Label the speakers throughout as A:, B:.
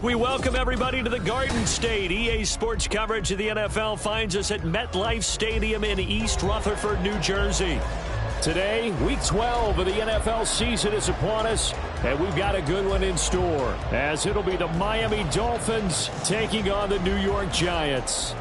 A: We welcome everybody to the Garden State. EA Sports coverage of the NFL finds us at MetLife Stadium in East Rutherford, New Jersey. Today, Week 12 of the NFL season is upon us, and we've got a good one in store, as it'll be the Miami Dolphins taking on the New York Giants.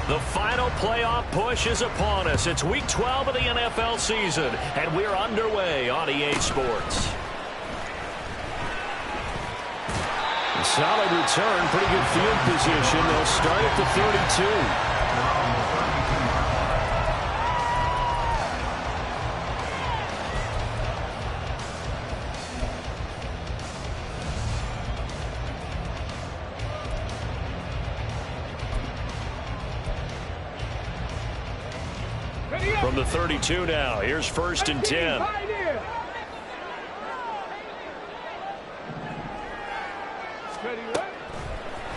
A: The final playoff push is upon us. It's Week 12 of the NFL season, and we're underway on EA Sports. Solid return, pretty good field position. They'll start at the 32. From the 32 now, here's 1st and 10.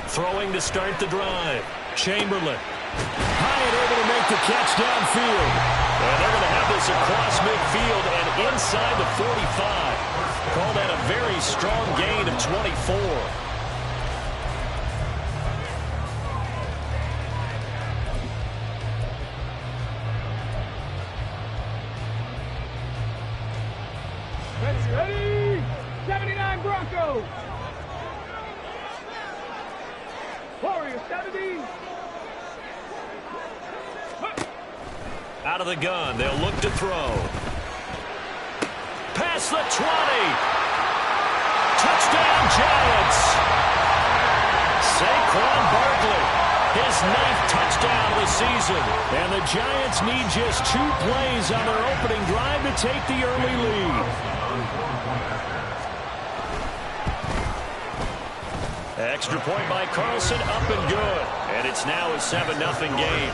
A: Throwing to start the drive. Chamberlain. High and able to make the catch downfield. And they're going to have this across midfield and inside the 45. Call that a very strong gain of 24.
B: Ready? 79 Broncos. Warriors 70.
A: Out of the gun, they'll look to throw. Past the 20. Touchdown Giants. Saquon Barkley, his 9th touchdown of the season. And the Giants need just 2 plays on their opening drive to take the early lead. Extra point by Carlson, up and good. And it's now a 7-0 game.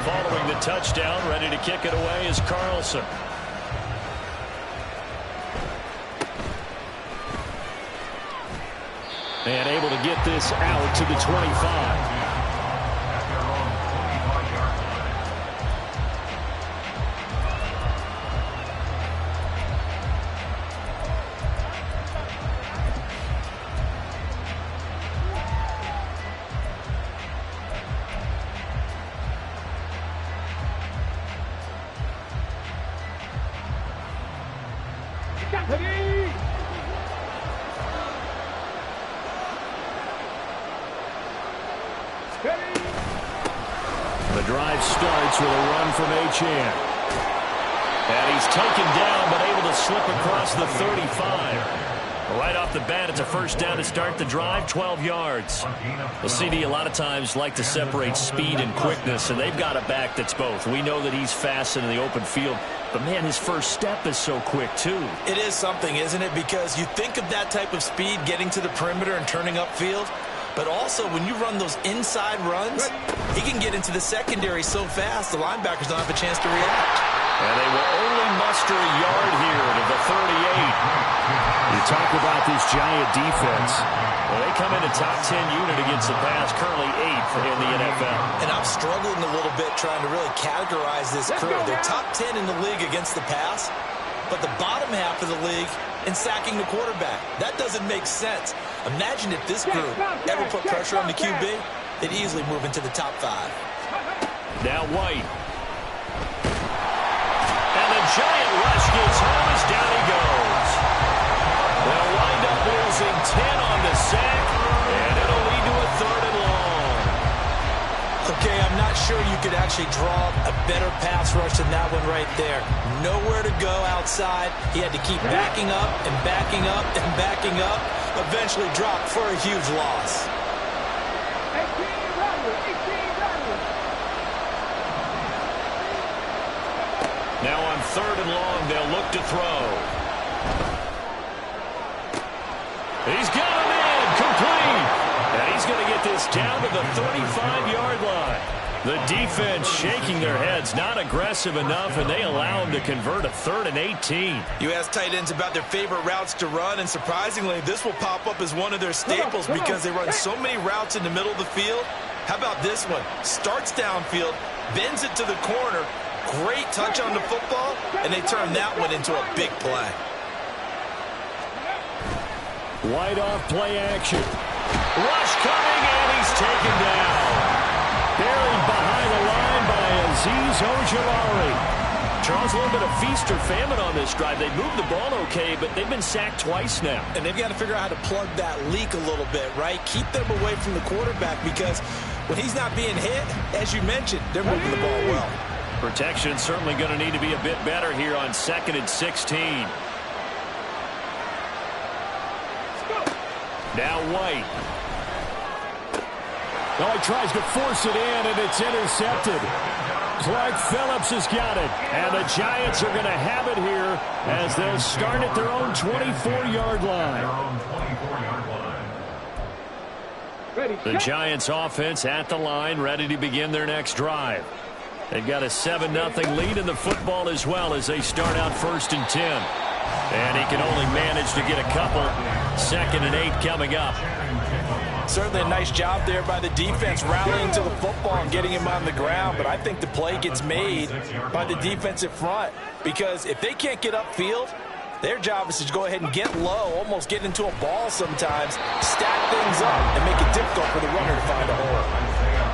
A: Following the touchdown, ready to kick it away is Carlson. And able to get this out to the 25. The drive starts with a run from Achane. And he's taken down, but able to slip across the 35. Right off the bat, it's a first down to start the drive, 12 yards. The CD a lot of times like to separate speed and quickness, and they've got a back that's both. We know that he's fast in the open field, but, man, his first step is so quick, too.
C: It is something, isn't it? Because you think of that type of speed getting to the perimeter and turning upfield, but also when you run those inside runs, he can get into the secondary so fast the linebackers don't have a chance to react.
A: And they will only muster a yard here to the 38. You talk about this Giant defense. Well, they come in a top 10 unit against the pass, currently 8th in the NFL.
C: And I'm struggling a little bit trying to really categorize this crew. They're top 10 in the league against the pass, but the bottom half of the league in sacking the quarterback. That doesn't make sense. Imagine if this group ever put pressure on the QB, they'd easily move into the top 5.
A: Now White. And the Giant rush gets home as down he goes. They'll wind up losing 10 on the sack, and it'll lead to a 3rd and long.
C: Okay, I'm not sure you could actually draw a better pass rush than that one right there. Nowhere to go outside. He had to keep backing up and backing up and backing up. Eventually dropped for a huge loss.
A: Now on 3rd and long, they'll look to throw. He's got him in, complete. And he's going to get this down to the 35-yard line. The defense shaking their heads, not aggressive enough, and they allow them to convert a 3rd and 18.
C: You ask tight ends about their favorite routes to run, and surprisingly, this will pop up as one of their staples because they run so many routes in the middle of the field. How about this one? Starts downfield, bends it to the corner, great touch on the football, and they turn that one into a big play.
A: White off play action. Rush coming, and he's taken down. Buried behind the line by Azeez Ojulari. Charles, a little bit of feast or famine on this drive. They moved the ball okay, but they've been sacked twice now.
C: And they've got to figure out how to plug that leak a little bit, right? Keep them away from the quarterback because when he's not being hit, as you mentioned, they're moving the ball well.
A: Protection certainly going to need to be a bit better here on 2nd and 16. Now White. Oh, he tries to force it in, and it's intercepted. Clark Phillips has got it. And the Giants are going to have it here as they'll start at their own 24-yard line. The Giants offense at the line, ready to begin their next drive. They've got a 7-0 lead in the football as well as they start out 1st and 10. And he can only manage to get a couple. 2nd and 8 coming up.
C: Certainly a nice job there by the defense rallying to the football and getting him on the ground, but I think the play gets made by the defensive front because if they can't get upfield, their job is to go ahead and get low, almost get into a ball sometimes, stack things up, and make it difficult for the runner to find a hole.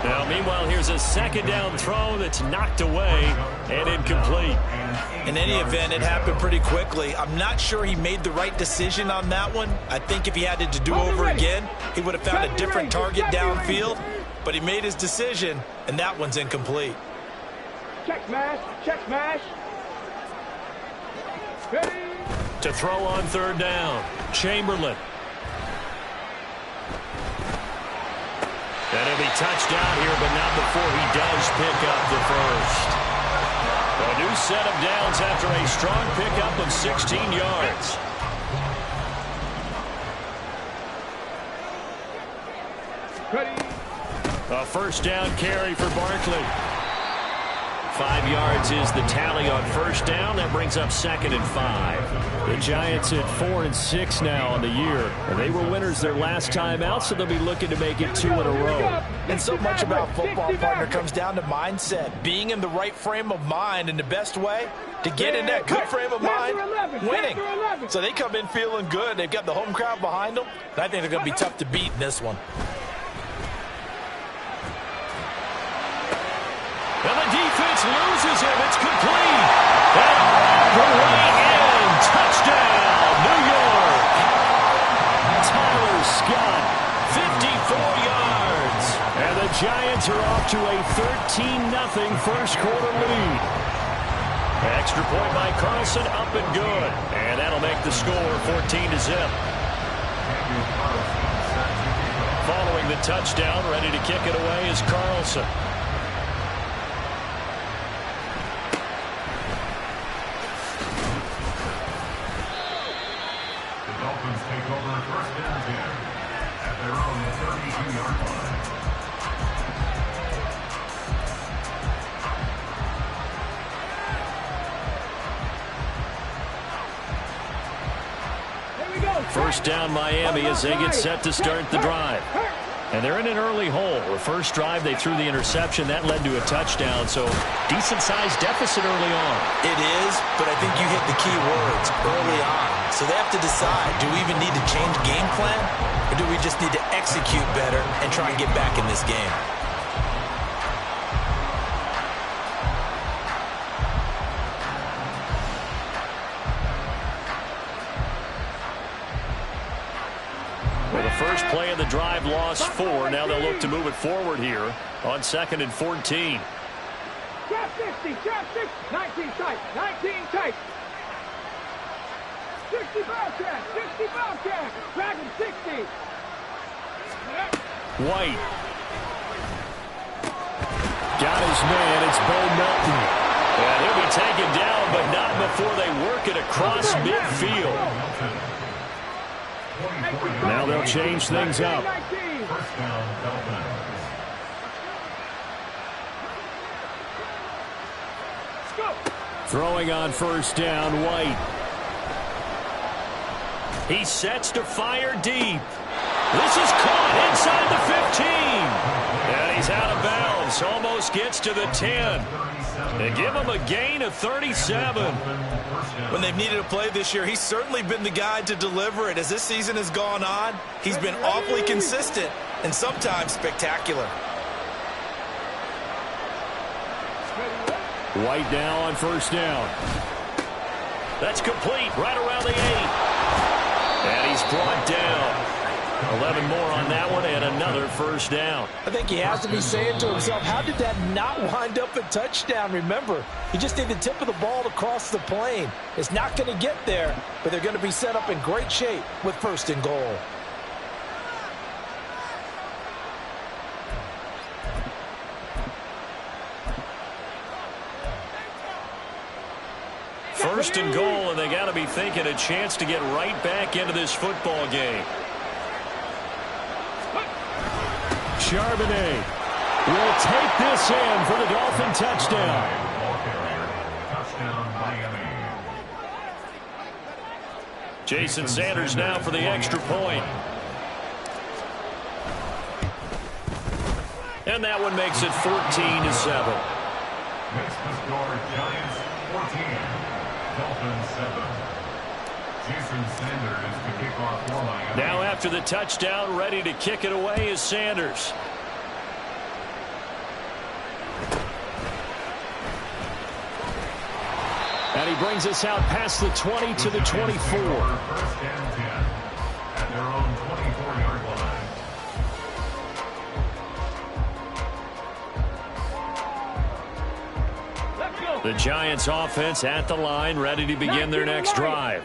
A: Now, meanwhile, here's a 2nd down throw that's knocked away and incomplete.
C: In any event, it happened pretty quickly. I'm not sure he made the right decision on that one. I think if he had it to do over again, he would have found a different target downfield. But he made his decision, and that one's incomplete.
B: Check mash, check mash. Ready.
A: To throw on 3rd down, Chamberlain. And he'll be touchdown here, but not before he does pick up the first. A new set of downs after a strong pickup of 16 yards.
B: Ready.
A: A 1st down carry for Barkley. 5 yards is the tally on 1st down. That brings up 2nd and 5. The Giants at 4 and 6 now on the year. And they were winners their last time out, so they'll be looking to make it 2 in a row.
C: And so much about football, partner, comes down to mindset. Being in the right frame of mind, and the best way to get in that good frame of mind, winning. So they come in feeling good. They've got the home crowd behind them. And I think they're going to be tough to beat in this one.
A: And the defense loses him. It's complete. And all the way in. Touchdown, New York. Tyler Scott, 54 yards. And the Giants are off to a 13-0 first quarter lead. Extra point by Carlson, up and good. And that'll make the score 14-0. Following the touchdown, ready to kick it away is Carlson.
D: Take over 1st and 10 at their own 32-yard line.
B: Here we go.
A: 1st down Miami as they get set to start the drive. And they're in an early hole. The first drive, they threw the interception. That led to a touchdown, so decent-sized deficit early on.
C: It is, but I think you hit the key words early on. So they have to decide, do we even need to change game plan, or do we just need to execute better and try and get back in this game?
A: Well, the first play of the drive lost 4. Now they'll look to move it forward here on 2nd and 14.
B: Trap 60, trap 60. 19 tight, 19 tight. 60 Bobcat, 60 Bobcat. Dragon 60.
A: White. Got his man. It's Bo Melton. And he'll be taken down, but not before they work it across midfield. Now they'll change things up. Throwing on first down, White. He sets to fire deep. This is caught inside the 15. And he's out of bounds. Almost gets to the 10. They give him a gain of 37.
C: When they've needed a play this year, he's certainly been the guy to deliver it. As this season has gone on, he's been awfully consistent and sometimes spectacular.
A: White now on first down. That's complete right around the 8. And he's brought down. 11 more on that one and another first down.
C: I think he has to be saying to himself, how did that not wind up a touchdown? Remember, he just did the tip of the ball to cross the plane. It's not going to get there, but they're going to be set up in great shape with first and goal.
A: First and goal, and they got to be thinking a chance to get right back into this football game. Charbonnet will take this in for the Dolphin touchdown. Jason Sanders now for the extra point. And that one makes it 14-7.
D: Makes the score Giants 14, Dolphins 7. Jason Sanders to kick off for Miami.
A: Now after the touchdown, ready to kick it away is Sanders. And he brings us out past the 20 to the 24.
D: First and 10 at their own 24-yard line.
A: The Giants offense at the line, ready to begin their next drive.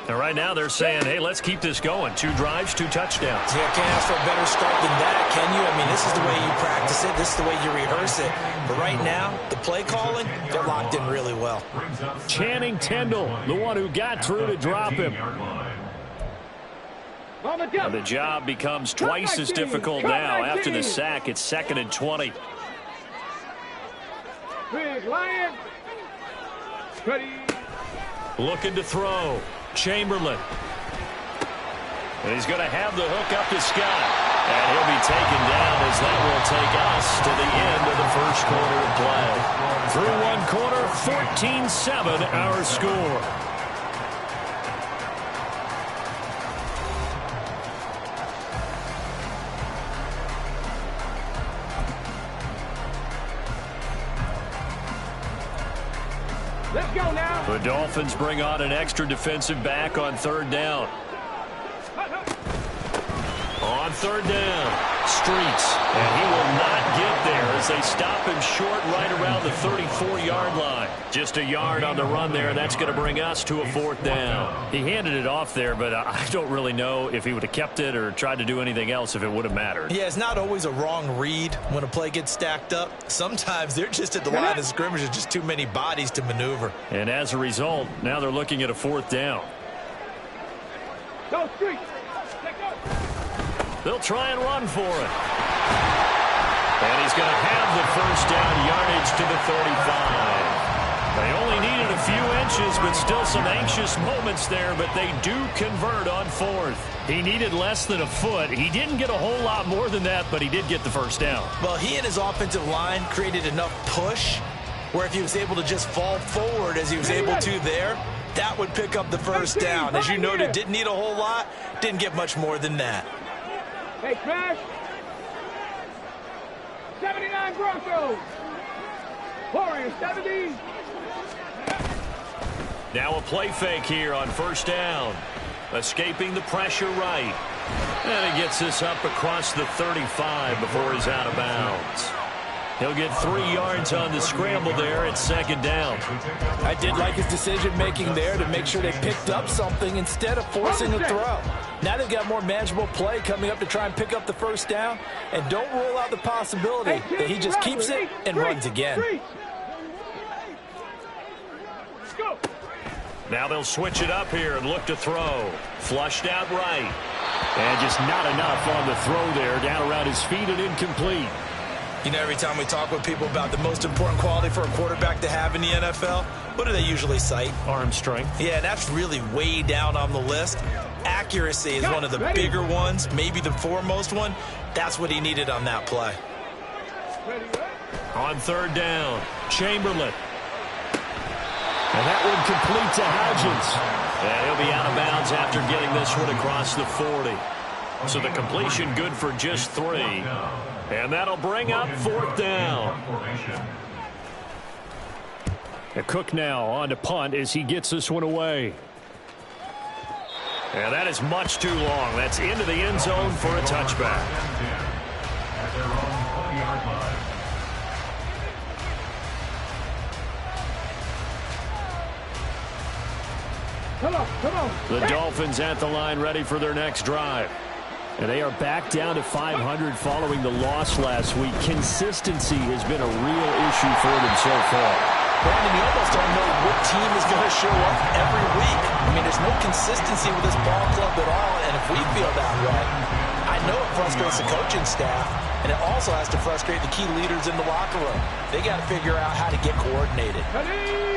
A: And right now they're saying, hey, let's keep this going. 2 drives, 2 touchdowns.
C: Yeah, can't ask for a better start than that, can you? I mean, this is the way you practice it. This is the way you rehearse it. But right now, the play calling, they're locked in really well.
A: Channing Tindall, the one who got through to drop him. And the job becomes twice as difficult now. After the sack, it's 2nd and 20.
B: Big Lion. Ready.
A: Looking to throw. Chamberlain. And he's going to have the hook up to Scott. And he'll be taken down as that will take us to the end of the first quarter of play. Through one quarter, 14-7 our score.
B: Let's go now.
A: The Dolphins bring on an extra defensive back on 3rd down. On 3rd down, Streets. And he will not get there as they stop him short right around the 34-yard line. Just a yard on the run there, and that's going to bring us to a 4th down. He handed it off there, but I don't really know if he would have kept it or tried to do anything else if it would have mattered.
C: Yeah, it's not always a wrong read when a play gets stacked up. Sometimes they're just at the line of scrimmage. There's just too many bodies to maneuver.
A: And as a result, now they're looking at a 4th down.
B: Go Streets.
A: They'll try and run for it. And he's going to have the first down, yardage to the 35. They only needed a few inches, but still some anxious moments there, but they do convert on 4th. He needed less than a foot. He didn't get a whole lot more than that, but he did get the first down.
C: Well, he and his offensive line created enough push where if he was able to just fall forward as he was able to there, that would pick up the first down. As you noted, didn't need a whole lot, didn't get much more than that.
B: Hey, Crash. 79 Broncos. Warriors 70.
A: Now a play fake here on 1st down. Escaping the pressure right. And he gets this up across the 35 before he's out of bounds. He'll get 3 yards on the scramble there at 2nd down.
C: I did like his decision-making there to make sure they picked up something instead of forcing a throw. Now they've got more manageable play coming up to try and pick up the first down. And don't rule out the possibility that he just keeps it and runs again.
A: Now they'll switch it up here and look to throw. Flushed out right. And just not enough on the throw there. Down around his feet and incomplete.
C: You know, every time we talk with people about the most important quality for a quarterback to have in the NFL, what do they usually cite?
A: Arm strength.
C: Yeah, that's really way down on the list. Accuracy is one of the bigger ones, maybe the foremost one. That's what he needed on that play.
A: On third down, Chamberlain. And that one complete to Hodgins. And he'll be out of bounds after getting this one across the 40. So the completion good for just 3. And that'll bring up fourth down. And Cook now on to punt as he gets this one away. And that is much too long. That's into the end zone for a touchback.
D: At their own 20-yard line.
B: Come on.
A: The Dolphins at the line ready for their next drive. And they are back down to 500 following the loss last week. Consistency has been a real issue for them so far.
C: Brandon, you almost don't know what team is going to show up every week. I mean, there's no consistency with this ball club at all, and if we feel that way, I know it frustrates the coaching staff, and it also has to frustrate the key leaders in the locker room. They got to figure out how to get coordinated.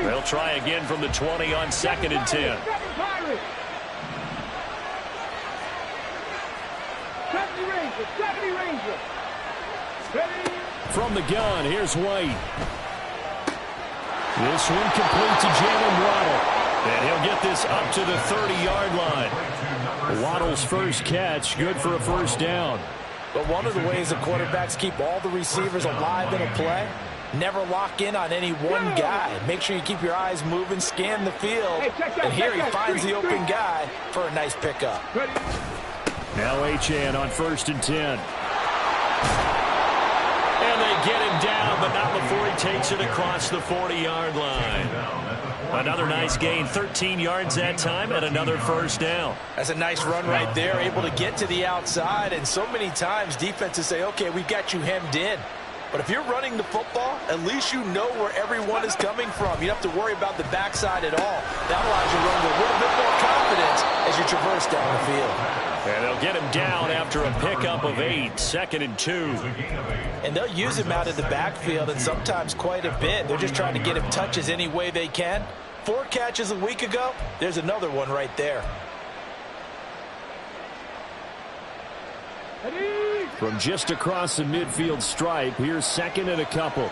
A: They'll try again from the 20 on 2nd and 10.
B: 70 Ranger.
A: From the gun, here's White. This one complete to Jalen Waddle. And he'll get this up to the 30-yard line. Waddle's first catch, good for a first down.
C: But one of the ways the quarterbacks keep all the receivers alive in a play, never lock in on any one guy. Make sure you keep your eyes moving, scan the field. And here he finds the open guy for a nice pickup.
A: Now Achane on 1st and 10. And they get him down, but not before he takes it across the 40-yard line. Another nice gain, 13 yards that time, and another first down.
C: That's a nice run right there, able to get to the outside. And so many times defenses say, okay, we've got you hemmed in. But if you're running the football, at least you know where everyone is coming from. You don't have to worry about the backside at all. That allows you to run with a little bit more confidence as you traverse down the field.
A: And they'll get him down after a pickup of 8, 2nd and 2.
C: And they'll use him out of the backfield, and sometimes quite a bit. They're just trying to get him touches any way they can. 4 catches a week ago, there's another one right there.
A: From just across the midfield stripe, here's 2nd and a couple.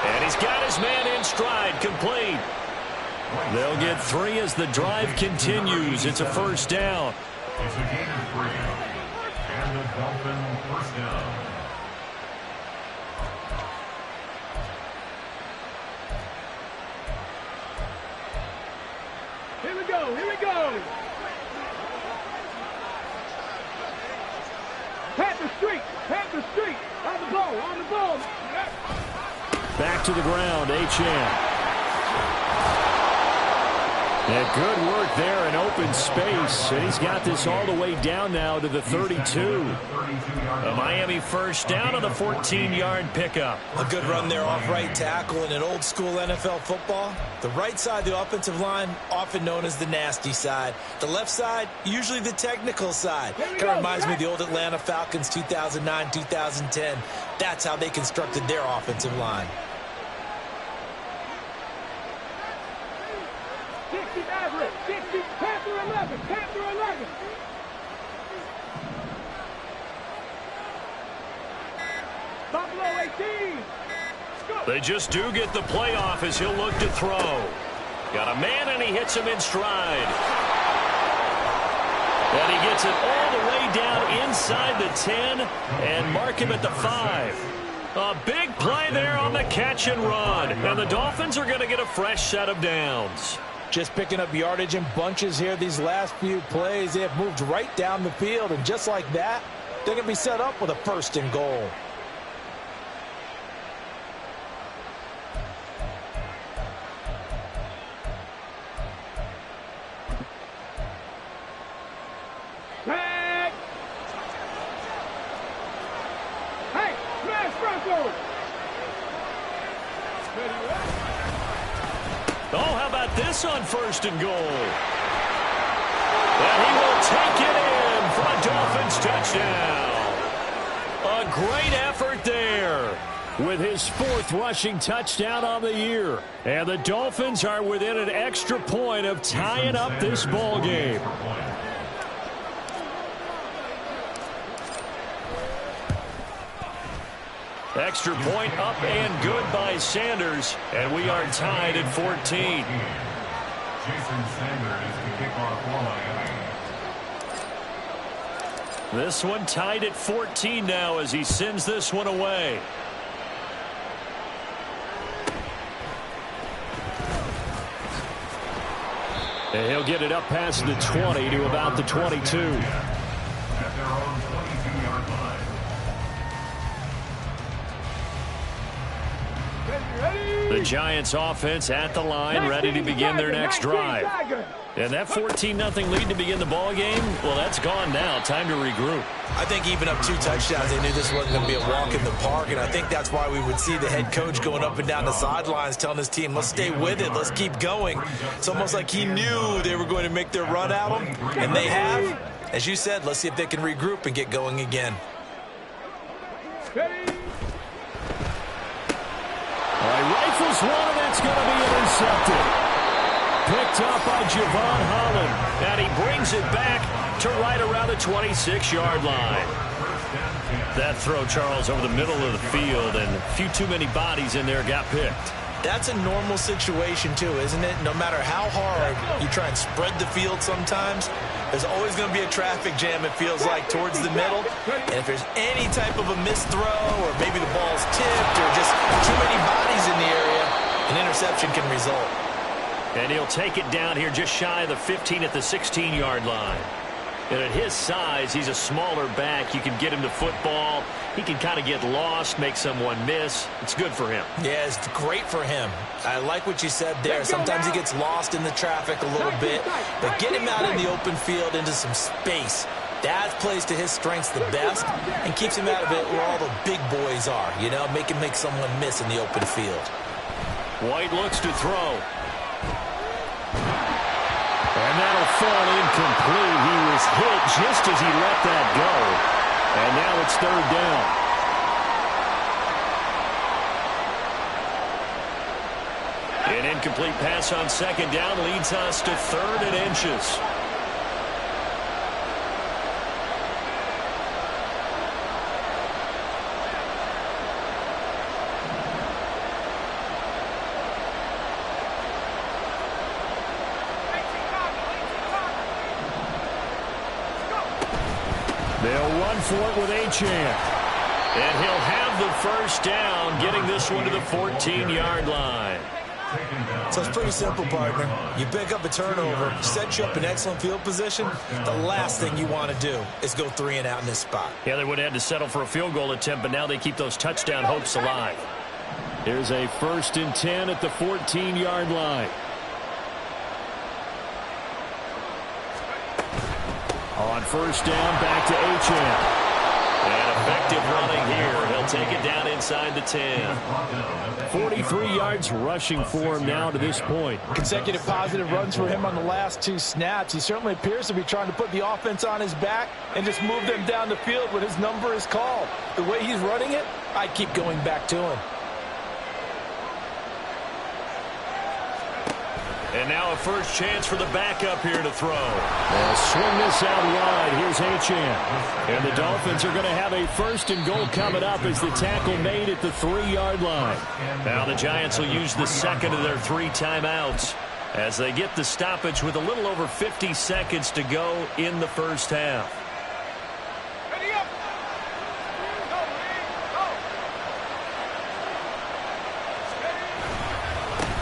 A: And he's got his man in stride, complete. They'll get 3 as the drive continues. It's a first down.
D: It's a gain of 3. And the Dolphin first down.
B: Here we go. Panther Street. On the ball.
A: Back to the ground, Achane. And good work there in open space. And he's got this all the way down now to the 32. A Miami first down on the 14-yard pickup.
C: A good run there off right tackle in an old-school NFL football. The right side of the offensive line, often known as the nasty side. The left side, usually the technical side. Kind of reminds me of the old Atlanta Falcons 2009, 2010. That's how they constructed their offensive line.
B: 60 Maverick, 60, Panther 11. Buffalo 18.
A: They just do get the playoff as he'll look to throw. Got a man and he hits him in stride. And he gets it all the way down inside the 10 and mark him at the 5. A big play there on the catch and run. And the Dolphins are going to get a fresh set of downs.
C: Just picking up yardage in bunches here these last few plays. They have moved right down the field, and just like that, they're going to be set up with a 1st and goal.
B: Hey, smash Bronco!
A: Oh, how about this on 1st and goal? And he will take it in for a Dolphins touchdown. A great effort there with his 4th rushing touchdown on the year. And the Dolphins are within an extra point of tying up this ball game. Extra point up and good by Sanders. And we are tied at 14.
D: Jason Sanders, the kickoff for Miami.
A: This one tied at 14 now as he sends this one away. And he'll get it up past the 20 to about the 22.
D: At their own 22-yard line.
A: The Giants offense at the line, ready to begin their next drive. And that 14-0 lead to begin the ball game, well, that's gone now. Time to regroup.
C: I think even up 2 touchdowns, they knew this wasn't going to be a walk in the park, and I think that's why we would see the head coach going up and down the sidelines telling his team, let's stay with it, let's keep going. It's almost like he knew they were going to make their run at him, and they have. As you said, let's see if they can regroup and get going again.
A: All right, rifles one, and that's going to be intercepted. Picked up by Javon Holland, and he brings it back to right around the 26-yard line. That throw, Charles, over the middle of the field, and a few too many bodies in there got picked.
C: That's a normal situation, too, isn't it? No matter how hard you try and spread the field sometimes, there's always going to be a traffic jam, it feels like, towards the middle. And if there's any type of a missed throw, or maybe the ball's tipped, or just too many bodies in the area, an interception can result.
A: And he'll take it down here just shy of the 15 at the 16-yard line. And at his size, he's a smaller back. You can get him to football. He can kind of get lost, make someone miss. It's good for him.
C: Yeah, it's great for him. I like what you said there. Sometimes he gets lost in the traffic a little bit. But get him out in the open field into some space. That plays to his strengths the best and keeps him out of it where all the big boys are. You know, make him make someone miss in the open field.
A: White looks to throw. And that'll fall incomplete. He was hit just as he let that go. And now it's 3rd down. An incomplete pass on 2nd down leads us to 3rd and inches. They'll run for it with Achane. And he'll have the 1st down, getting this one to the 14-yard line.
C: So it's pretty simple, partner. You pick up a turnover, set you up in excellent field position. The last thing you want to do is go 3 and out in this spot.
A: Yeah, they would have had to settle for a field goal attempt, but now they keep those touchdown hopes alive. Here's a 1st and 10 at the 14-yard line. On 1st down, back to Achane. And effective running here. He'll take it down inside the 10. 43 yards rushing for him now to this point.
E: Consecutive positive runs for him on the last 2 snaps. He certainly appears to be trying to put the offense on his back and just move them down the field when his number is called. The way he's running it, I'd keep going back to him.
A: And now a first chance for the backup here to throw. They'll swing this out wide. Here's Achane. And the Dolphins are going to have a 1st and goal coming up as the tackle made at the 3-yard line. Now the Giants will use the 2nd of their 3 timeouts as they get the stoppage with a little over 50 seconds to go in the 1st half.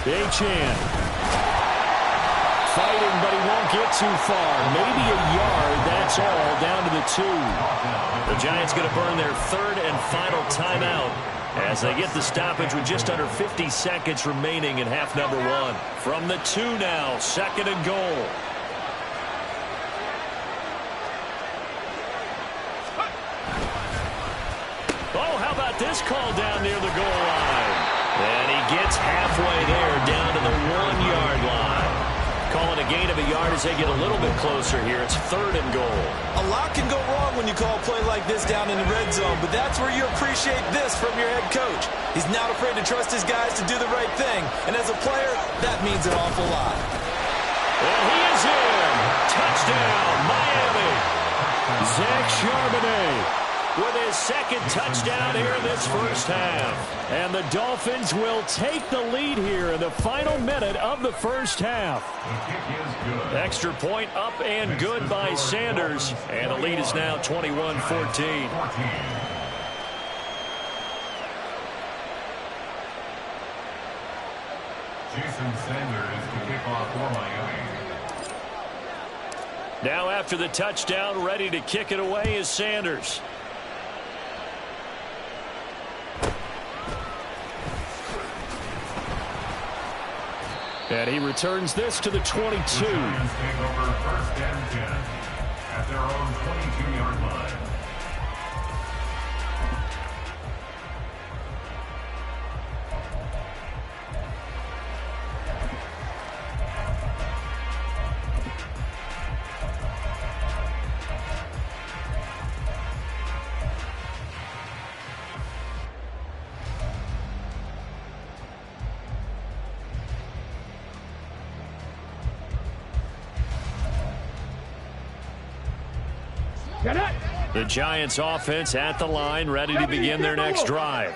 A: Achane. Fighting, but he won't get too far. Maybe a yard, that's all, down to the 2. The Giants going to burn their 3rd and final timeout as they get the stoppage with just under 50 seconds remaining in half number 1. From the 2 now, 2nd and goal. Oh, how about this call down near the goal line? And he gets halfway there, down to the 1-yard line. calling a gain of a yard as they get a little bit closer here. It's 3rd and goal.
C: A lot can go wrong when you call a play like this down in the red zone, but that's where you appreciate this from your head coach. He's not afraid to trust his guys to do the right thing, and as a player, that means an awful lot.
A: And he is in. Touchdown, Miami. Zach Charbonnet with his 2nd touchdown here in this first half. And the Dolphins will take the lead here in the final minute of the first half. Extra point up and good by Sanders. And the lead is now 21-14.
D: Jason Sanders to kick off for Miami.
A: Now after the touchdown, ready to kick it away is Sanders. And he returns this to the 22.
D: The Giants take over 1st and 10 at their own 22-yard line.
A: The Giants offense at the line, ready to begin their next drive.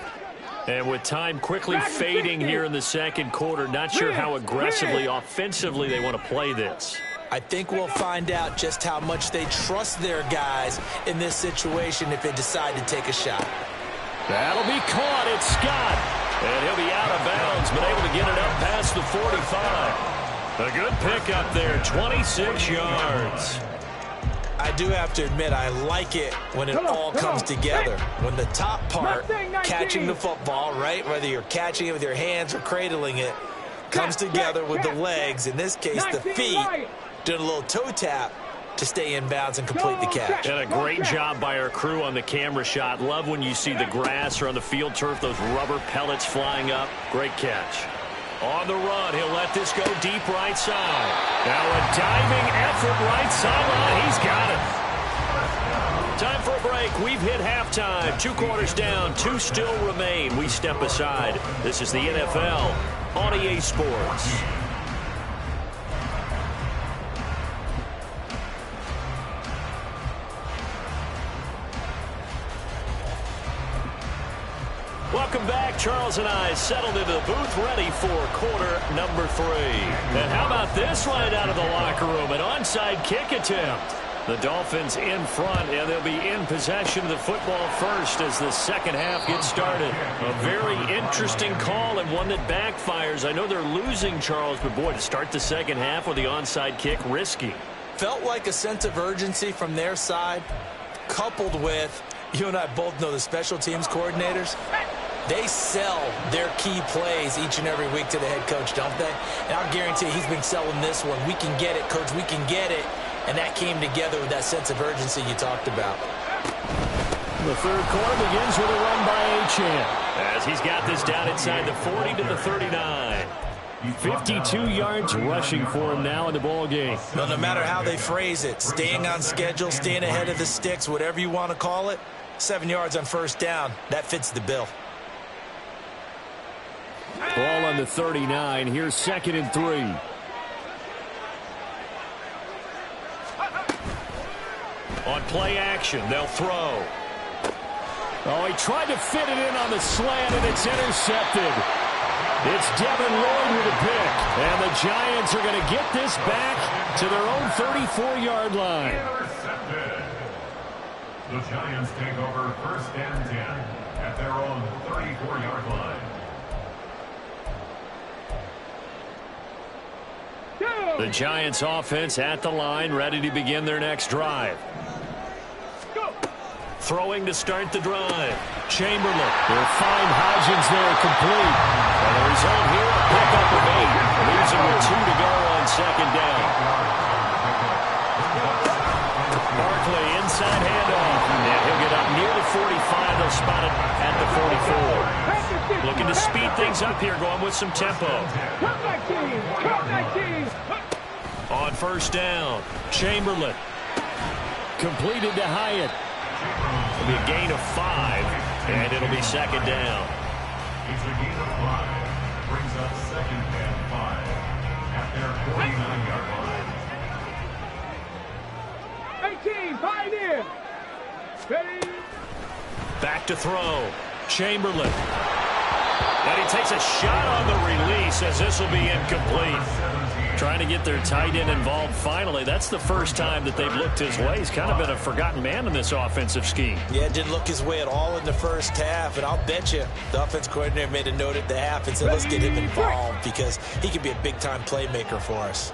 A: And with time quickly fading here in the 2nd quarter, not sure how aggressively, offensively they want to play this.
C: I think we'll find out just how much they trust their guys in this situation if they decide to take a shot.
A: That'll be caught. It's Scott. And he'll be out of bounds, but able to get it up past the 45. A good pickup there, 26 yards.
C: I do have to admit, I like it when it all comes together. When the top part, catching the football, right, whether you're catching it with your hands or cradling it, comes together with the legs, in this case the feet, doing a little toe tap to stay in bounds and complete the catch.
A: And a great job by our crew on the camera shot. Love when you see the grass or on the field turf, those rubber pellets flying up. Great catch. On the run, he'll let this go deep right side. Now a diving effort right sideline. He's got it. Time for a break. We've hit halftime. 2 quarters down. 2 still remain. We step aside. This is the NFL on EA Sports. Welcome back. Charles and I settled into the booth ready for quarter number 3. And how about this right out of the locker room? An onside kick attempt. The Dolphins in front, and they'll be in possession of the football first as the second half gets started. A very interesting call and one that backfires. I know they're losing, Charles, but boy, to start the second half with the onside kick, risky.
C: Felt like a sense of urgency from their side, coupled with, you and I both know the special teams coordinators. They sell their key plays each and every week to the head coach, don't they? And I'll guarantee he's been selling this one. We can get it, coach, we can get it. And that came together with that sense of urgency you talked about.
A: The third quarter begins with a run by Achane, as he's got this down inside the 40 to the 39. 52 yards rushing for him now in the ball game.
C: Well, no matter how they phrase it, staying on schedule, staying ahead of the sticks, whatever you want to call it, 7 yards on first down, that fits the bill.
A: Ball on the 39. Here's 2nd and 3. On play action, they'll throw. Oh, he tried to fit it in on the slant, and it's intercepted. It's Devin Lloyd with a pick. And the Giants are going to get this back to their own 34-yard line.
D: Intercepted. The Giants take over 1st and 10 at their own 34-yard line.
A: The Giants offense at the line, ready to begin their next drive. Throwing to start the drive. Chamberlain. They'll find Hodgins there complete. And the result here, a pickup of 8. Leaves him with 2 to go on 2nd down. Barkley inside handoff. And he'll get up near the 45. They'll spot it at the 44. Looking to speed things up here, going with some tempo. On first down, Chamberlain. Completed to Hyatt. It'll be a gain of 5, and it'll be second down.
D: It's a gain of 5. Brings up second and 5 at their 49-yard line.
B: 18, Pioneer. Ready.
A: Back to throw. Chamberlain. And he takes a shot on the release as this will be incomplete. Trying to get their tight end involved finally. That's the first time that they've looked his way. He's kind of been a forgotten man in this offensive scheme.
C: Yeah, didn't look his way at all in the first half, and I'll bet you the offense coordinator made a note at the half and said, let's get him involved because he could be a big-time playmaker for us.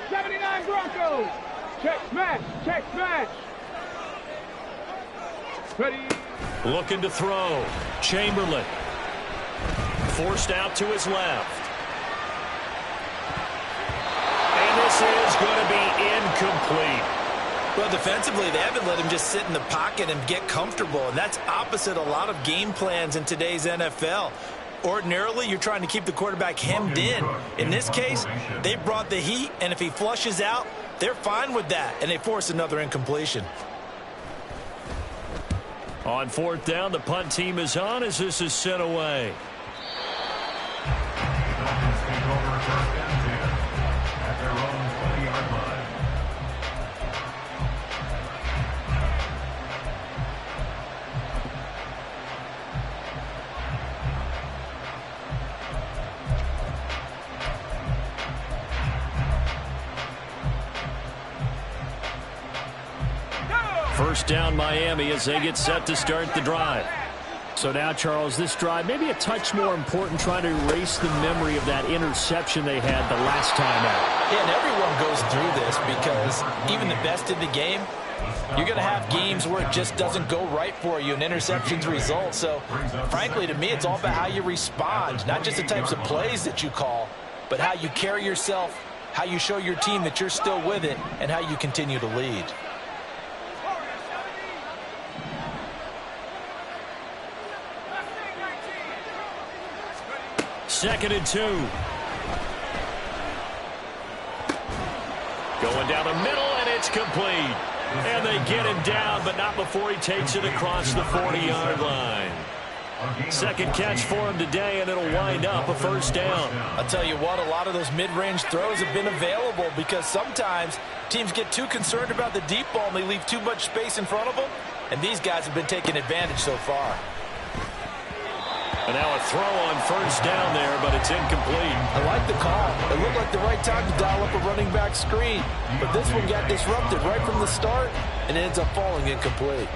B: 79 Broncos. Check smash. Check smash. Ready.
A: Looking to throw. Chamberlain. Forced out to his left. And this is going to be incomplete.
C: Well, defensively, they haven't let him just sit in the pocket and get comfortable, and that's opposite a lot of game plans in today's NFL. Ordinarily, you're trying to keep the quarterback hemmed in. In this case, they brought the heat, and if he flushes out, they're fine with that, and they force another incompletion.
A: On fourth down, the punt team is on as this is sent away.
D: Dolphins take over first and 10 at their own 20-yard line.
A: First down, Miami, as they get set to start the drive. So now, Charles, this drive maybe a touch more important, trying to erase the memory of that interception they had the last time out.
C: Yeah, and everyone goes through this because even the best in the game, you're going to have games where it just doesn't go right for you and interceptions result. So, frankly, to me, it's all about how you respond, not just the types of plays that you call, but how you carry yourself, how you show your team that you're still with it, and how you continue to lead.
A: Second and 2. Going down the middle, and it's complete. And they get him down, but not before he takes it across the 40-yard line. Second catch for him today, and it'll wind up a first down.
C: I'll tell you what, a lot of those mid-range throws have been available because sometimes teams get too concerned about the deep ball and they leave too much space in front of them, and these guys have been taking advantage so far.
A: And now a throw on first down there, but it's incomplete.
E: I like the call. It looked like the right time to dial up a running back screen. But this one got disrupted right from the start, and it ends up falling incomplete.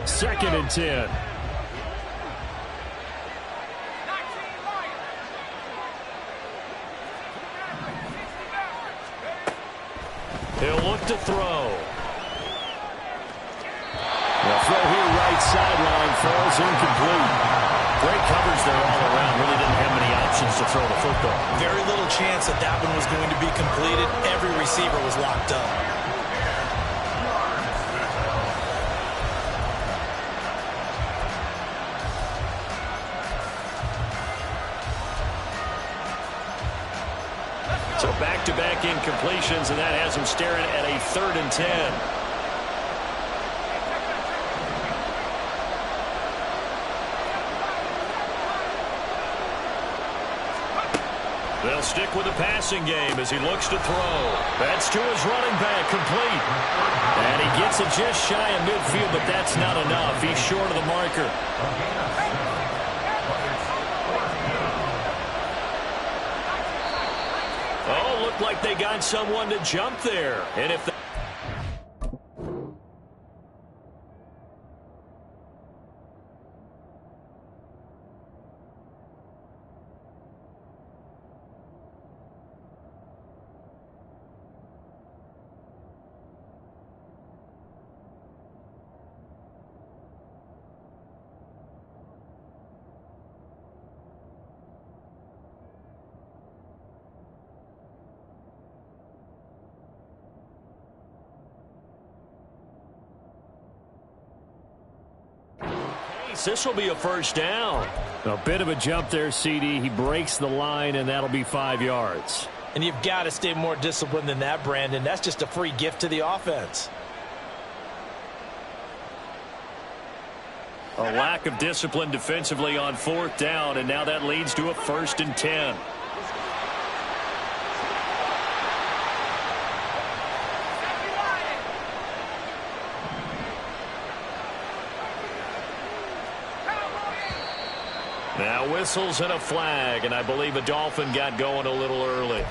A: Second and 10. He'll look to throw. The throw here right sideline falls incomplete. Great coverage there all around. Really didn't have many options to throw the football.
C: Very little chance that that one was going to be completed. Every receiver was locked up.
A: So back-to-back incompletions, and that has him staring at a 3rd and 10. They'll stick with the passing game as he looks to throw. That's to his running back, complete. And he gets it just shy of midfield, but that's not enough. He's short of the marker. Oh, looked like they got someone to jump there. And if they pass. This will be a first down. A bit of a jump there, CD. He breaks the line, and that'll be 5 yards.
E: And you've got to stay more disciplined than that, Brandon. That's just a free gift to the offense.
A: A lack of discipline defensively on 4th down, and now that leads to a 1st and 10. Now whistles and a flag, and I believe a Dolphin got going a little early.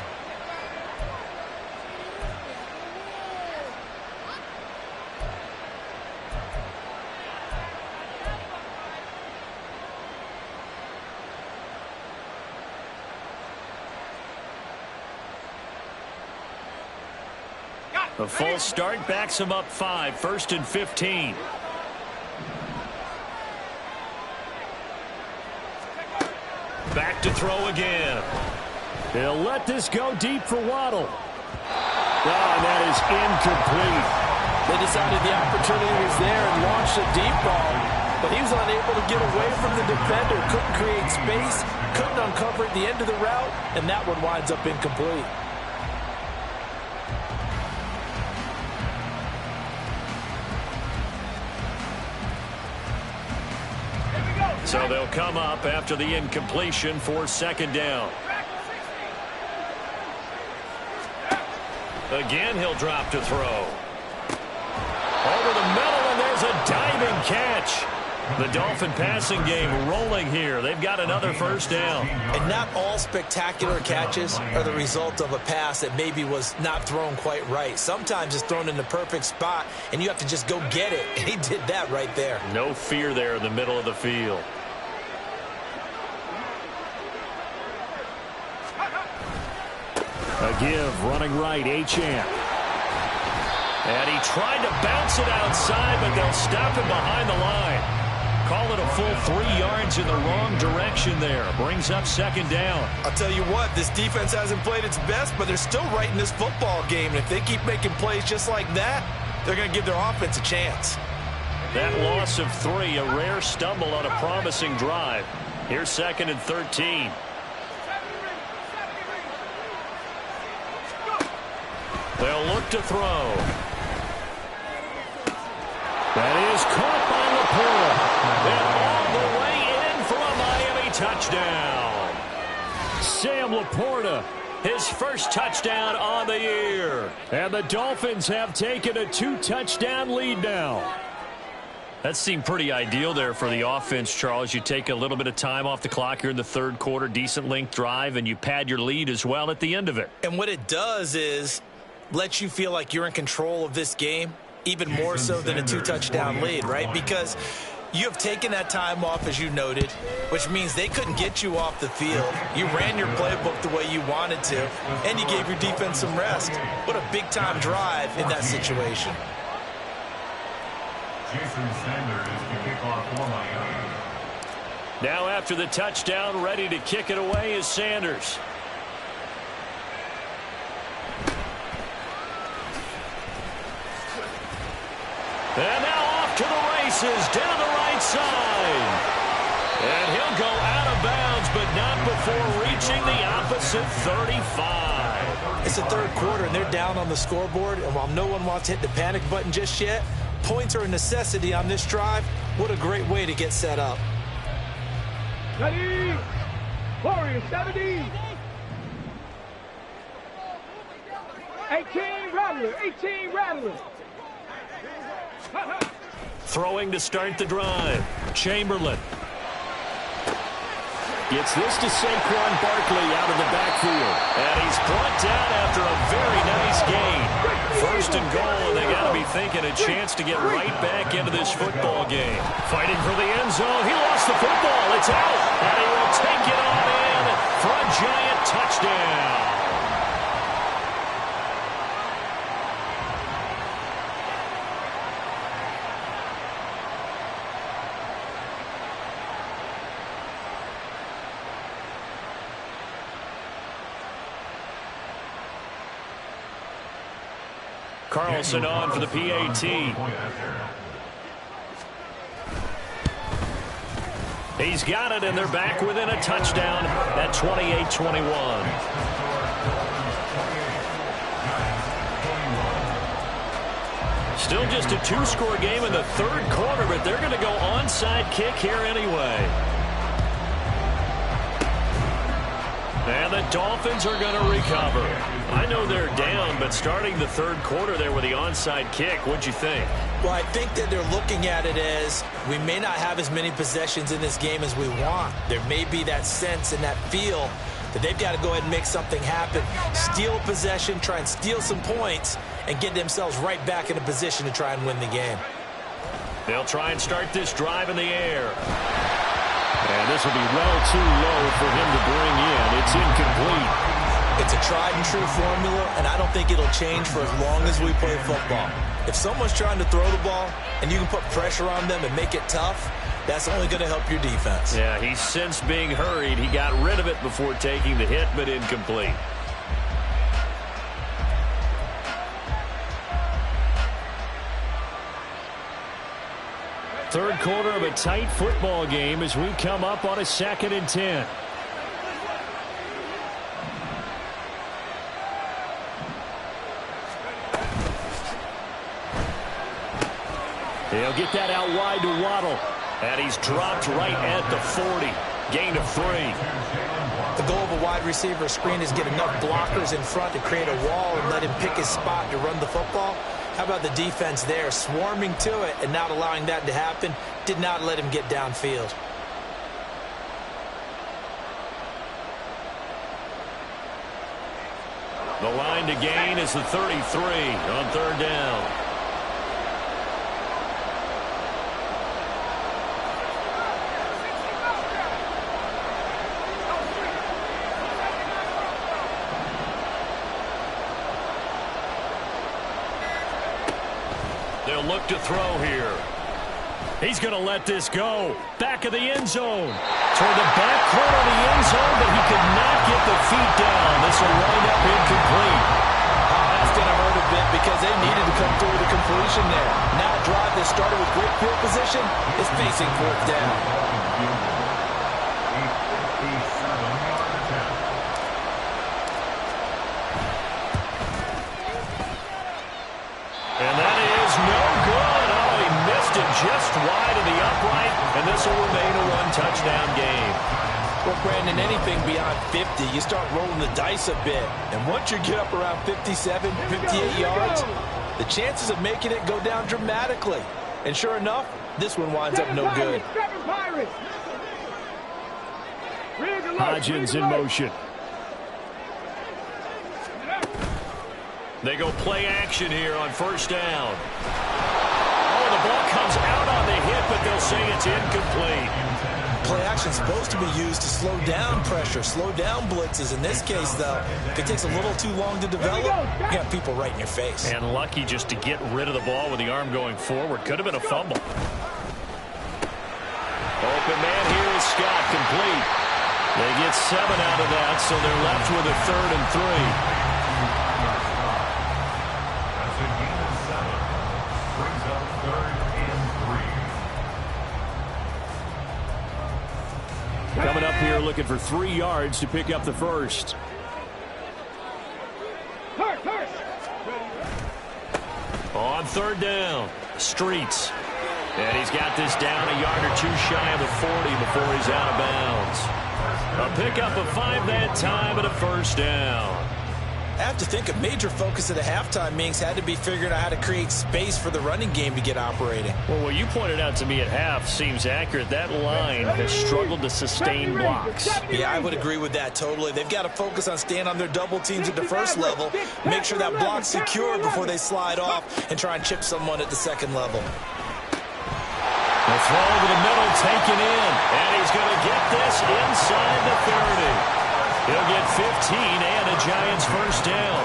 A: A false start backs him up 5, 1st and 15. Back to throw again. He'll let this go deep for Waddle. And that is incomplete.
E: They decided the opportunity was there and launched a deep ball, but he was unable to get away from the defender. Couldn't create space, couldn't uncover at the end of the route, and that one winds up incomplete.
A: So they'll come up after the incompletion for 2nd down. Again, he'll drop to throw. Over the middle, and there's a diving catch. The Dolphin passing game rolling here. They've got another 1st down.
C: And not all spectacular catches are the result of a pass that maybe was not thrown quite right. Sometimes it's thrown in the perfect spot, and you have to just go get it. And he did that right there.
A: No fear there in the middle of the field. A give, running right, Achane. And he tried to bounce it outside, but they'll stop him behind the line. Call it a full 3 yards in the wrong direction there. Brings up 2nd down.
C: I'll tell you what, this defense hasn't played its best, but they're still right in this football game. And if they keep making plays just like that, they're going to give their offense a chance.
A: That loss of 3, a rare stumble on a promising drive. Here's 2nd and 13. They'll look to throw. That is caught by Laporta. And all the way in for a Miami touchdown. Sam Laporta, his first touchdown on the year. And the Dolphins have taken a 2-touchdown lead now. That seemed pretty ideal there for the offense, Charles. You take a little bit of time off the clock here in the 3rd quarter, decent length drive, and you pad your lead as well at the end of it.
C: And what it does is lets you feel like you're in control of this game, even more so than a 2-touchdown lead, right? Because you have taken that time off, as you noted, which means they couldn't get you off the field. You ran your playbook the way you wanted to, and you gave your defense some rest. What a big-time drive in that situation.
D: Jason Sanders is the kickoff for Miami.
A: Now after the touchdown, ready to kick it away is Sanders. And now off to the races, down the right side. And he'll go out of bounds, but not before reaching the opposite 35.
C: It's the 3rd quarter, and they're down on the scoreboard. And while no one wants to hit the panic button just yet, points are a necessity on this drive. What a great way to get set up.
B: Ready? Warriors 70. 18 Rattler. 18 Rattler.
A: Throwing to start the drive. Chamberlain. Gets this to Saquon Barkley out of the backfield. And he's brought down after a very nice gain. 1st and goal, and they got to be thinking a chance to get right back into this football game. Fighting for the end zone. He lost the football. It's out. And he will take it on in for a giant touchdown. Carlson on for the PAT. He's got it, and they're back within a touchdown at 28-21. Still just a two-score game in the third quarter, but they're going to go onside kick here anyway. And the Dolphins are going to recover. I know they're down, but starting the third quarter there with the onside kick, what'd you think?
C: Well, I think that they're looking at it as we may not have as many possessions in this game as we want. There may be that sense and that feel that they've got to go ahead and make something happen. Steal a possession, try and steal some points, and get themselves right back in a position to try and win the game.
A: They'll try and start this drive in the air. And this will be well too low for him to bring in. It's incomplete.
C: It's a tried and true formula, and I don't think it'll change for as long as we play football. If someone's trying to throw the ball and you can put pressure on them and make it tough, that's only going to help your defense.
A: Yeah, he's since being hurried. He got rid of it before taking the hit, but incomplete. Third quarter of a tight football game as we come up on a 2nd and 10. He'll get that out wide to Waddle. And he's dropped right at the 40. Gain of 3.
C: The goal of a wide receiver screen is get enough blockers in front to create a wall and let him pick his spot to run the football. How about the defense there, swarming to it and not allowing that to happen? Did not let him get downfield.
A: The line to gain is the 33 on third down. They'll look to throw here. He's going to let this go. Back of the end zone. Toward the back corner of the end zone, but he could not get the feet down. This will wind up incomplete.
E: That's going to hurt a bit because they needed to come through with a completion there. Now a drive that started with great field position is facing 4th down.
A: And that is no good. Oh, he missed it just wide of the upright, and this will remain a one-touchdown game.
E: Well, Brandon, anything beyond 50, you start rolling the dice a bit. And once you get up around 57, 58 yards, the chances of making it go down dramatically. And sure enough, this one winds up no good.
A: Hodgins in motion. They go play action here on first down. Oh, the ball comes out on the hit, but they'll say it's incomplete.
C: Play action is supposed to be used to slow down pressure, slow down blitzes. In this case, though, if it takes a little too long to develop, you got people right in your face.
A: And lucky just to get rid of the ball with the arm going forward. Could have been a fumble. Open man here is Scott, complete. They get 7 out of that, so they're left with a 3rd and 3. Coming up here looking for 3 yards to pick up the first. On third down, Streets. And he's got this down a yard or 2 shy of the 40 before he's out of bounds. A pickup of 5 that time and a first down.
C: I have to think a major focus of the halftime meetings had to be figuring out how to create space for the running game to get operating.
A: Well, what you pointed out to me at half seems accurate. That line has struggled to sustain blocks.
C: Yeah, I would agree with that totally. They've got to focus on staying on their double teams at the first level, make sure that block's secure before they slide off, and try and chip someone at the second level.
A: The throw over the middle taken in, and he's going to get this inside the 30. He'll get 15 and a Giants first down.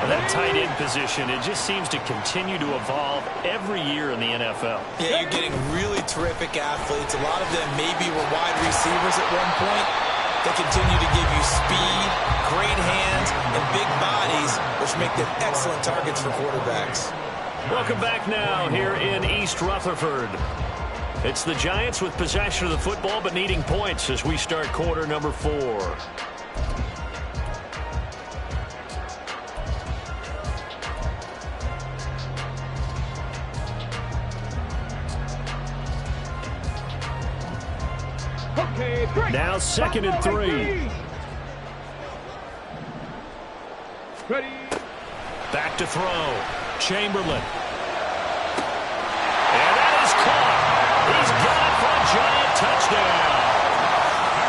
A: And that tight end position, it just seems to continue to evolve every year in the NFL.
C: Yeah, you're getting really terrific athletes. A lot of them maybe were wide receivers at one point. They continue to give you speed, great hands, and big bodies, which make them excellent targets for quarterbacks.
A: Welcome back now here in East Rutherford. It's the Giants with possession of the football but needing points as we start quarter number 4.
B: Okay,
A: Now 2nd and 3.
B: Ready.
A: Back to throw. Chamberlain. And that is caught. He's got it for a Giant touchdown.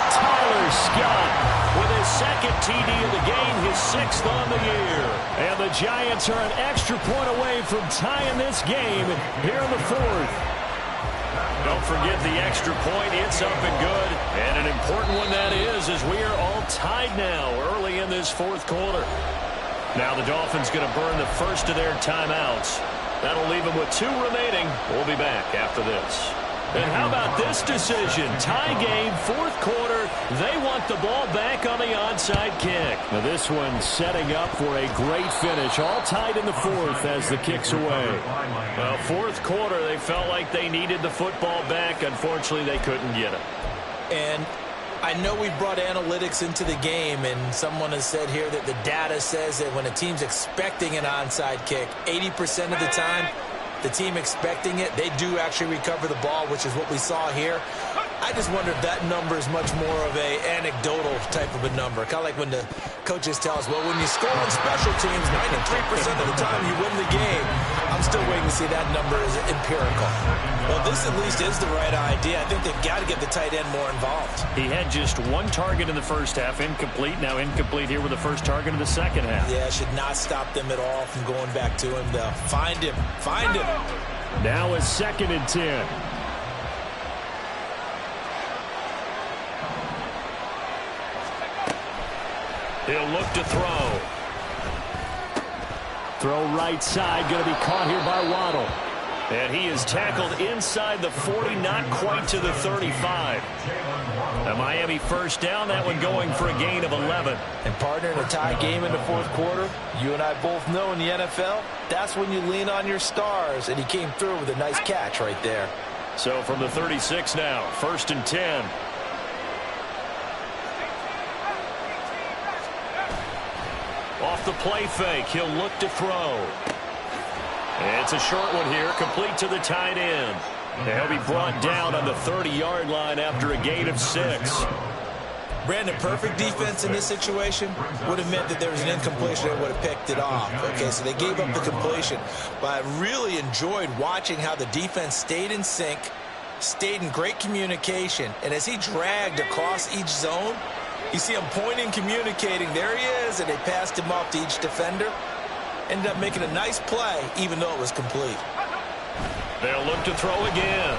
A: Tyler Scott with his 2nd TD of the game, his 6th on the year. And the Giants are an extra point away from tying this game here in the 4th. Don't forget the extra point. It's up and good. And an important one that is, as we are all tied now early in this 4th quarter. Now the Dolphins going to burn the first of their timeouts. That'll leave them with 2 remaining. We'll be back after this. And how about this decision? Tie game, 4th quarter. They want the ball back on the onside kick. Now this one setting up for a great finish. All tied in the 4th as the kick's away. Well, 4th quarter, they felt like they needed the football back. Unfortunately, they couldn't get it.
C: And I know we brought analytics into the game, and someone has said here that the data says that when a team's expecting an onside kick, 80% of the time, the team expecting it, they do actually recover the ball, which is what we saw here. I just wonder if that number is much more of a anecdotal type of a number. Kind of like when the coaches tell us, well, when you score on special teams, 93% of the time you win the game. I'm still waiting to see that number is empirical. Well, this at least is the right idea. I think they've got to get the tight end more involved.
A: He had just 1 target in the first half, incomplete. Now incomplete here with the first target in the second half.
C: Yeah, should not stop them at all from going back to him. They'll find him. Find him.
A: Now a 2nd and 10. He'll look to throw. Throw right side, going to be caught here by Waddle. And he is tackled inside the 40, not quite to the 35. A Miami first down, that one going for a gain of 11.
E: And partner, in a tie game in the 4th quarter, you and I both know in the NFL, that's when you lean on your stars. And he came through with a nice catch right there.
A: So from the 36 now, 1st and 10. Off the play fake, he'll look to throw. It's a short one here, complete to the tight end. He'll be brought down on the 30-yard line after a gain of 6.
C: Brandon, perfect defense in this situation would have meant that there was an incompletion that would have picked it off. Okay, so they gave up the completion. But I really enjoyed watching how the defense stayed in sync, stayed in great communication, and as he dragged across each zone, you see him pointing, communicating. There he is, and they passed him off to each defender. Ended up making a nice play, even though it was complete.
A: They'll look to throw again.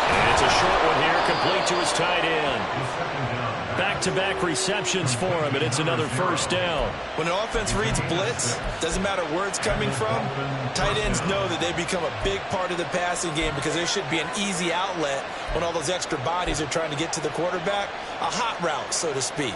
A: And it's a short one here, complete to his tight end. Back-to-back receptions for him, and it's another first down.
C: When an offense reads blitz, doesn't matter where it's coming from, tight ends know that they become a big part of the passing game because there should be an easy outlet when all those extra bodies are trying to get to the quarterback. A hot route, so to speak.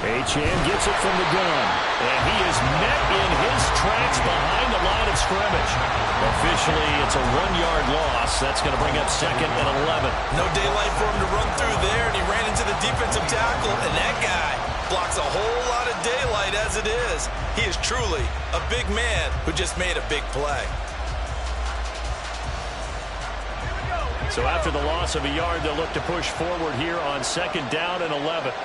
A: Achane gets it from the gun. And he is met in his tracks behind the line of scrimmage. Officially, it's a 1-yard loss. That's going to bring up 2nd and 11.
C: No daylight for him to run through there, and he ran into the defensive tackle, and that guy blocks a whole lot of daylight as it is. He is truly a big man who just made a big play.
A: So after the loss of a yard, they'll look to push forward here on 2nd down and 11.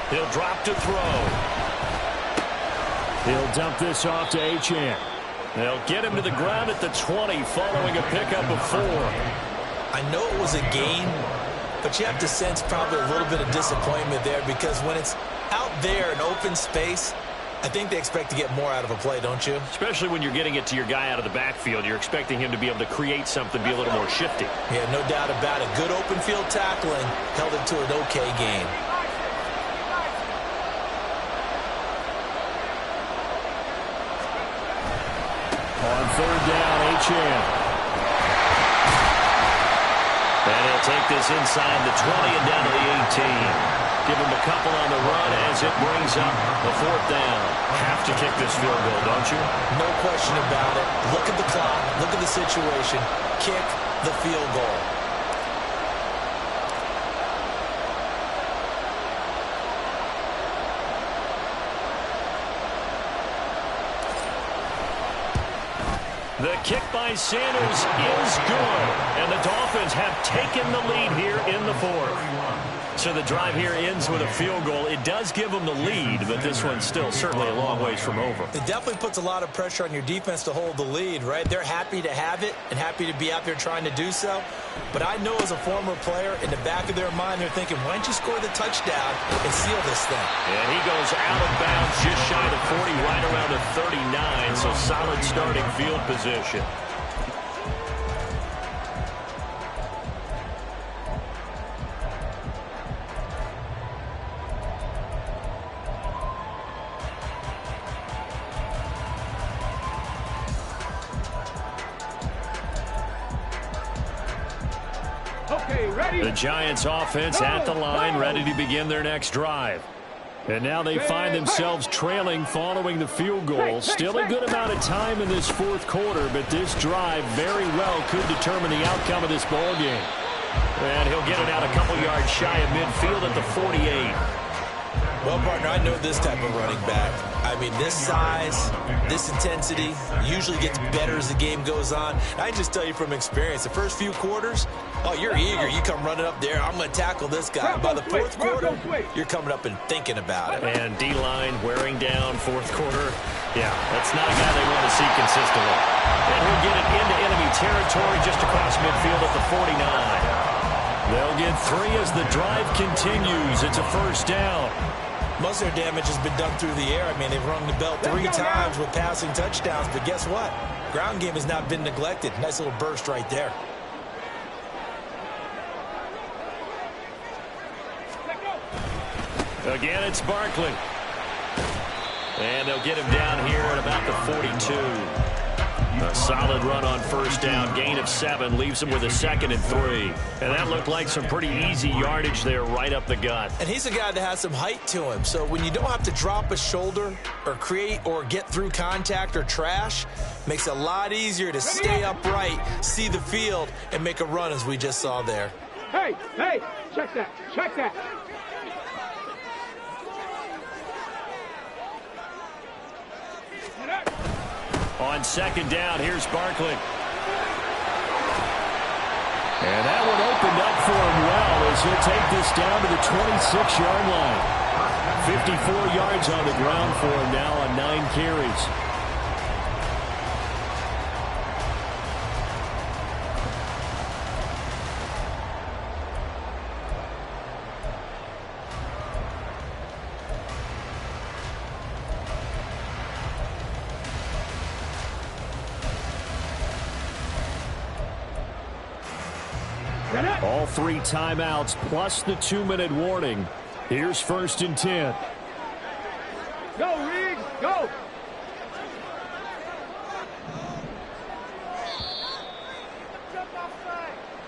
A: He'll drop to throw. He'll dump this off to Achane. They'll get him to the ground at the 20 following a pickup of 4.
C: I know it was a gain, but you have to sense probably a little bit of disappointment there because when it's out there in open space, I think they expect to get more out of a play, don't you?
A: Especially when you're getting it to your guy out of the backfield. You're expecting him to be able to create something, be a little more shifty.
C: Yeah, no doubt about it. Good open field tackling held it to an okay gain.
A: third down, Achane. And he'll take this inside the 20 and down to the 18. Give him a couple on the run as it brings up the fourth down. Have to kick this field goal, don't you?
C: No question about it. Look at the clock. Look at the situation. Kick the field goal.
A: The kick by Sanders is good, and the Dolphins have taken the lead here in the fourth. So the drive here ends with a field goal. It does give them the lead, but this one's still certainly a long ways from over.
C: It definitely puts a lot of pressure on your defense to hold the lead, right? They're happy to have it and happy to be out there trying to do so. But I know as a former player, in the back of their mind, they're thinking, why don't you score the touchdown and seal this thing?
A: And he goes out of bounds just shy of the 40, right around the 39, so solid starting field position. The Giants offense at the line, ready to begin their next drive. And now they find themselves trailing following the field goal. Still a good amount of time in this fourth quarter, but this drive very well could determine the outcome of this ball game. And he'll get it out a couple yards shy of midfield at the 48.
C: Well, partner, I know this type of running back. I mean, this size, this intensity usually gets better as the game goes on. I can just tell you from experience, the first few quarters, oh, you're eager. You come running up there. I'm going to tackle this guy. By the fourth quarter, you're coming up and thinking about it.
A: And D-line wearing down fourth quarter. Yeah, that's not a guy they want to see consistently. And he'll get it into enemy territory just across midfield at the 49. They'll get 3 as the drive continues. It's a first down.
C: Most of their damage has been done through the air. I mean, they've rung the bell 3 times with passing touchdowns, but guess what? Ground game has not been neglected. Nice little burst right there.
A: Again, it's Barkley. And they'll get him down here at about the 42. A solid run on first down. Gain of 7 leaves him with a 2nd and 3. And that looked like some pretty easy yardage there right up the gut.
C: And he's a guy that has some height to him. So when you don't have to drop a shoulder or create or get through contact or trash, makes it a lot easier to stay upright, see the field, and make a run as we just saw there.
B: Hey, check that, check that.
A: On second down, here's Barkley. And that one opened up for him well as he'll take this down to the 26-yard line. 54 yards on the ground for him now on 9 carries. All 3 timeouts plus the 2-minute warning. Here's 1st and 10.
B: Go, Riggs, go!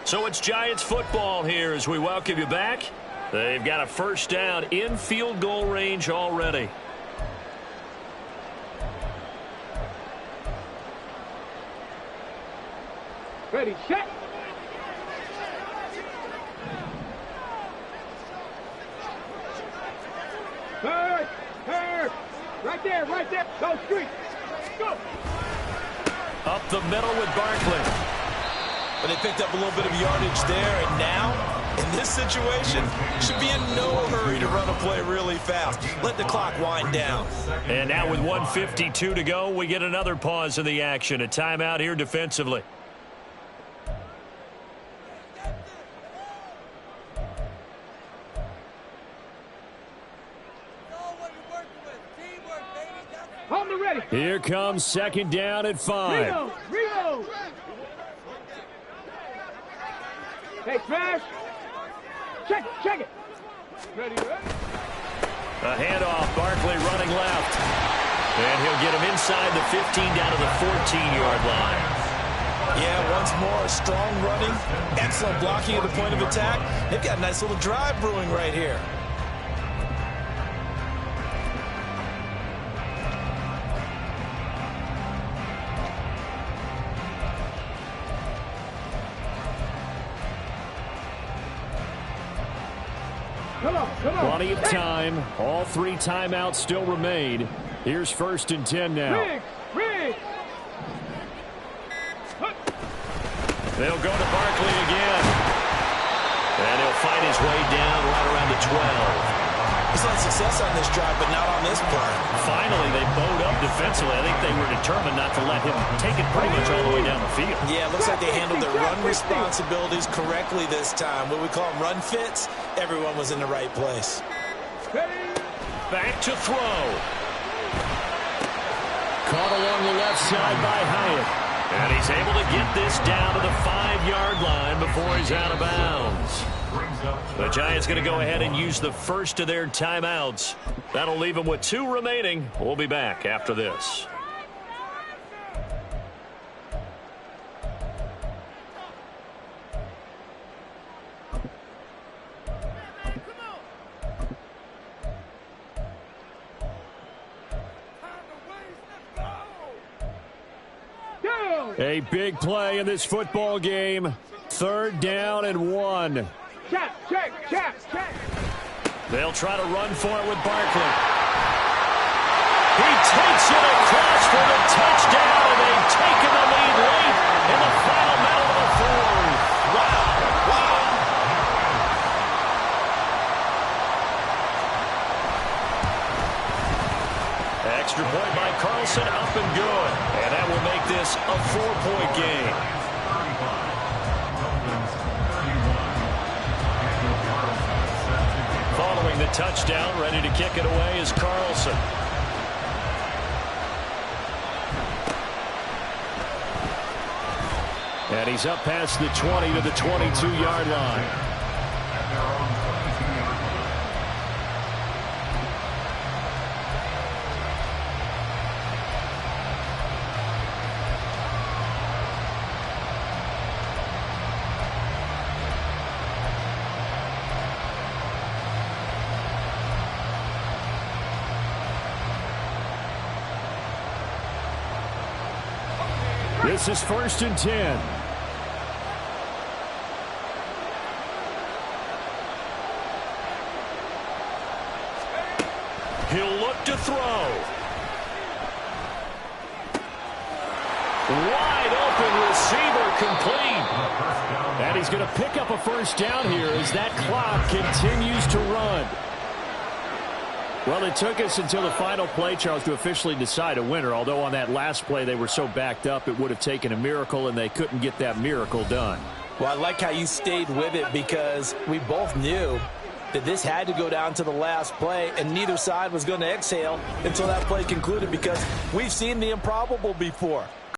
A: So it's Giants football here as we welcome you back. They've got a first down in field goal range already.
B: Ready, set. Right there. Go, street. Go.
A: Up the middle with Barkley.
C: But they picked up a little bit of yardage there, and now, in this situation, should be in no hurry to run a play really fast. Let the clock wind down.
A: And now with 1:52 to go, we get another pause in the action. A timeout here defensively. Here comes second down at 5.
B: Rio. Hey, Trash. Check it. Ready.
A: A handoff, Barkley running left. And he'll get him inside the 15 down to the 14-yard line.
C: Yeah, once more, strong running, excellent blocking at the point of attack. They've got a nice little drive brewing right here.
B: Come on.
A: Plenty of time. All 3 timeouts still remain. Here's 1st and 10 now.
B: Riggs.
A: They'll go to Barkley again. And he'll find his way down right around the 12.
C: He's had success on this drive, but not on this play.
A: Finally, they bowed up defensively. I think they were determined not to let him take it pretty much all the way down the field.
C: Yeah, it looks like they handled their run responsibilities correctly this time. What we call them run fits, everyone was in the right place.
A: Back to throw. Caught along the left side by Hyatt. And he's able to get this down to the 5-yard line before he's out of bounds. The Giants going to go ahead and use the first of their timeouts. That'll leave them with 2 remaining. We'll be back after this. A big play in this football game. 3rd down and 1.
B: Check.
A: They'll try to run for it with Barkley. He takes it across for the touchdown, and they've taken the lead late in the final minute of the 4th. Wow. Extra point by Carlson, up and good. And that will make this a 4-point game. Following the touchdown, ready to kick it away is Carlson. And he's up past the 20 to the 22-yard line. This is 1st and 10. He'll look to throw. Wide open receiver, complete. And he's going to pick up a 1st down here as that clock continues to run. Well, it took us until the final play, Charles, to officially decide a winner, although on that last play they were so backed up it would have taken a miracle, and they couldn't get that miracle done.
C: Well, I like how you stayed with it because we both knew that this had to go down to the last play, and neither side was going to exhale until that play concluded because we've seen the improbable before.